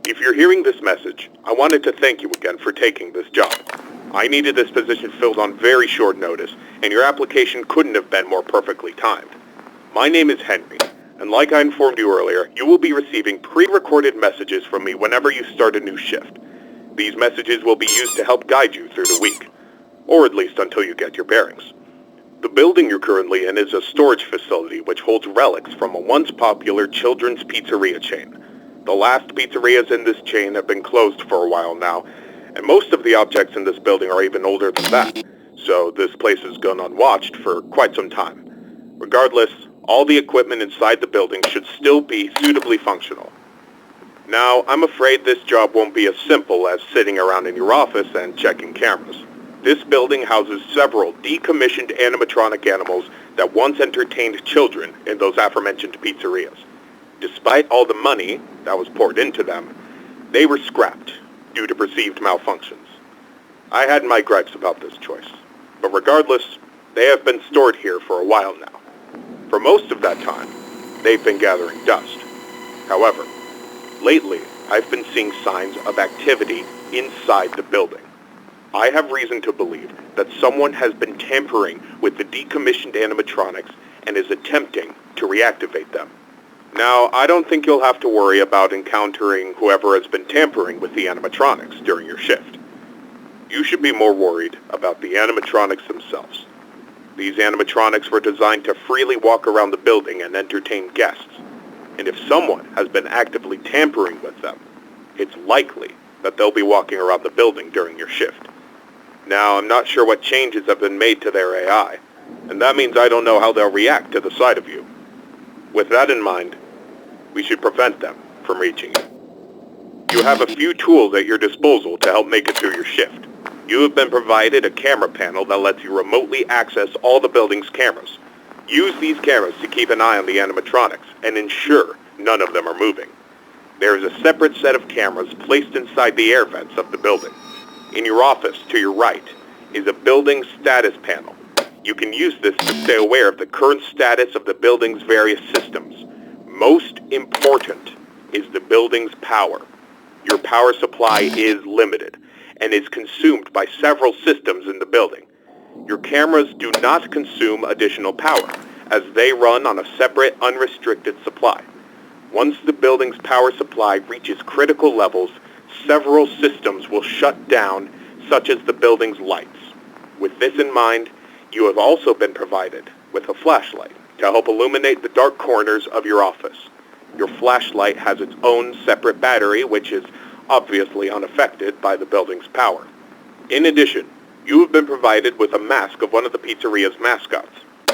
If you're hearing this message, I wanted to thank you again for taking this job. I needed this position filled on very short notice, and your application couldn't have been more perfectly timed. My name is Henry, and like I informed you earlier, you will be receiving pre-recorded messages from me whenever you start a new shift. These messages will be used to help guide you through the week, or at least until you get your bearings. The building you're currently in is a storage facility which holds relics from a once popular children's pizzeria chain. The last pizzerias in this chain have been closed for a while now, and most of the objects in this building are even older than that, so this place has gone unwatched for quite some time. Regardless, all the equipment inside the building should still be suitably functional. Now, I'm afraid this job won't be as simple as sitting around in your office and checking cameras. This building houses several decommissioned animatronic animals that once entertained children in those aforementioned pizzerias. Despite all the money that was poured into them, they were scrapped due to perceived malfunctions. I had my gripes about this choice, but regardless, they have been stored here for a while now. For most of that time, they've been gathering dust. However, lately, I've been seeing signs of activity inside the building. I have reason to believe that someone has been tampering with the decommissioned animatronics and is attempting to reactivate them. Now, I don't think you'll have to worry about encountering whoever has been tampering with the animatronics during your shift. You should be more worried about the animatronics themselves. These animatronics were designed to freely walk around the building and entertain guests. And if someone has been actively tampering with them, it's likely that they'll be walking around the building during your shift. Now, I'm not sure what changes have been made to their AI, and that means I don't know how they'll react to the sight of you. With that in mind, we should prevent them from reaching you. You have a few tools at your disposal to help make it through your shift. You have been provided a camera panel that lets you remotely access all the building's cameras. Use these cameras to keep an eye on the animatronics and ensure none of them are moving. There is a separate set of cameras placed inside the air vents of the building. In your office, to your right, is a building status panel. You can use this to stay aware of the current status of the building's various systems. Most important is the building's power. Your power supply is limited and is consumed by several systems in the building. Your cameras do not consume additional power, as they run on a separate, unrestricted supply. Once the building's power supply reaches critical levels, several systems will shut down, such as the building's lights. With this in mind, you have also been provided with a flashlight to help illuminate the dark corners of your office. Your flashlight has its own separate battery, which is obviously unaffected by the building's power. In addition, you have been provided with a mask of one of the pizzeria's mascots.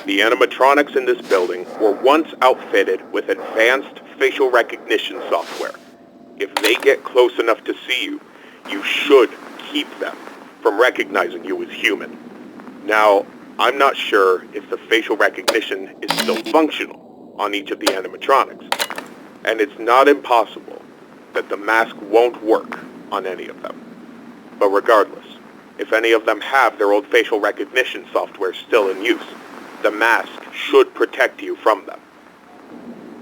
The animatronics in this building were once outfitted with advanced facial recognition software. If they get close enough to see you, you should keep them from recognizing you as human. Now, I'm not sure if the facial recognition is still functional on each of the animatronics, and it's not impossible that the mask won't work on any of them. But regardless, if any of them have their old facial recognition software still in use, the mask should protect you from them.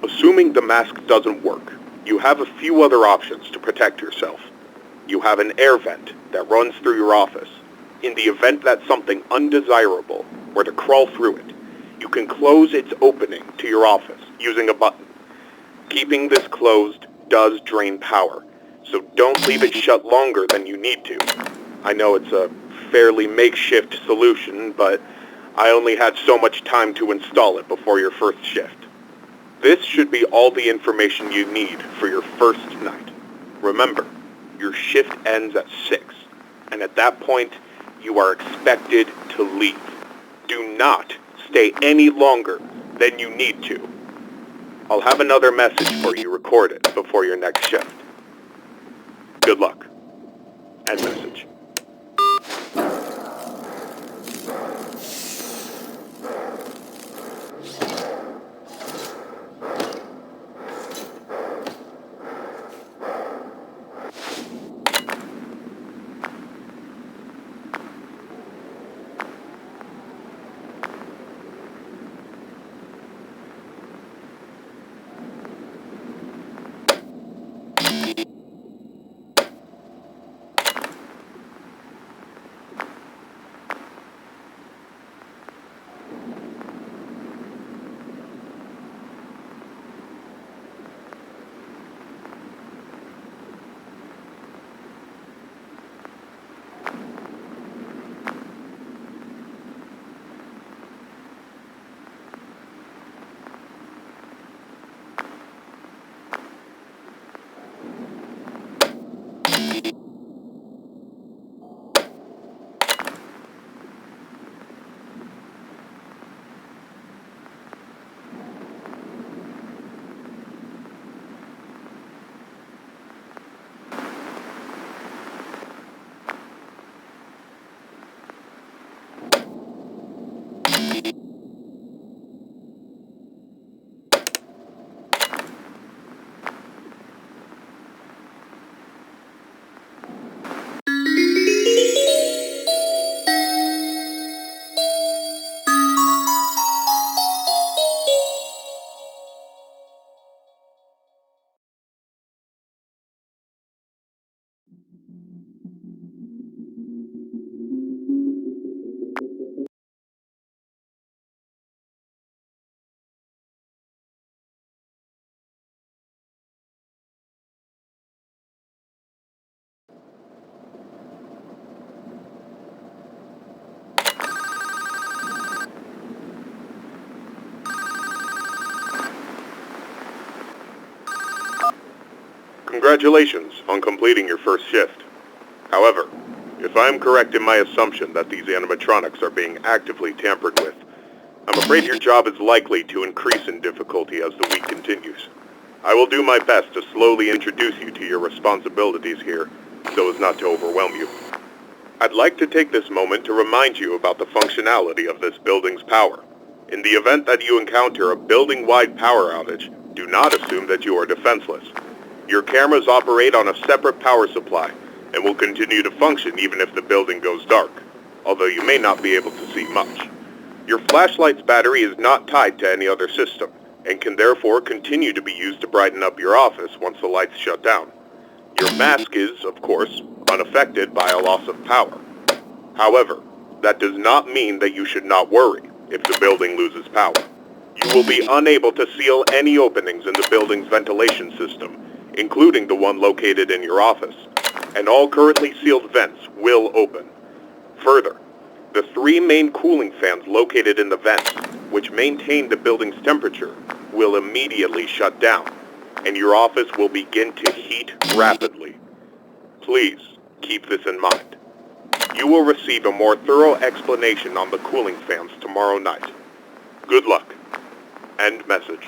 Assuming the mask doesn't work, you have a few other options to protect yourself. You have an air vent that runs through your office. In the event that something undesirable were to crawl through it, you can close its opening to your office using a button. Keeping this closed does drain power, so don't leave it shut longer than you need to. I know it's a fairly makeshift solution, but I only had so much time to install it before your first shift. This should be all the information you need for your first night. Remember, your shift ends at 6, and at that point, you are expected to leave. Do not stay any longer than you need to. I'll have another message for you recorded before your next shift. Good luck. End message. Congratulations on completing your first shift. However, if I am correct in my assumption that these animatronics are being actively tampered with, I'm afraid your job is likely to increase in difficulty as the week continues. I will do my best to slowly introduce you to your responsibilities here, so as not to overwhelm you. I'd like to take this moment to remind you about the functionality of this building's power. In the event that you encounter a building-wide power outage, do not assume that you are defenseless. Your cameras operate on a separate power supply, and will continue to function even if the building goes dark, although you may not be able to see much. Your flashlight's battery is not tied to any other system, and can therefore continue to be used to brighten up your office once the lights shut down. Your mask is, of course, unaffected by a loss of power. However, that does not mean that you should not worry if the building loses power. You will be unable to seal any openings in the building's ventilation system, including the one located in your office, and all currently sealed vents will open. Further, the 3 main cooling fans located in the vents, which maintain the building's temperature, will immediately shut down, and your office will begin to heat rapidly. Please keep this in mind. You will receive a more thorough explanation on the cooling fans tomorrow night. Good luck. End message.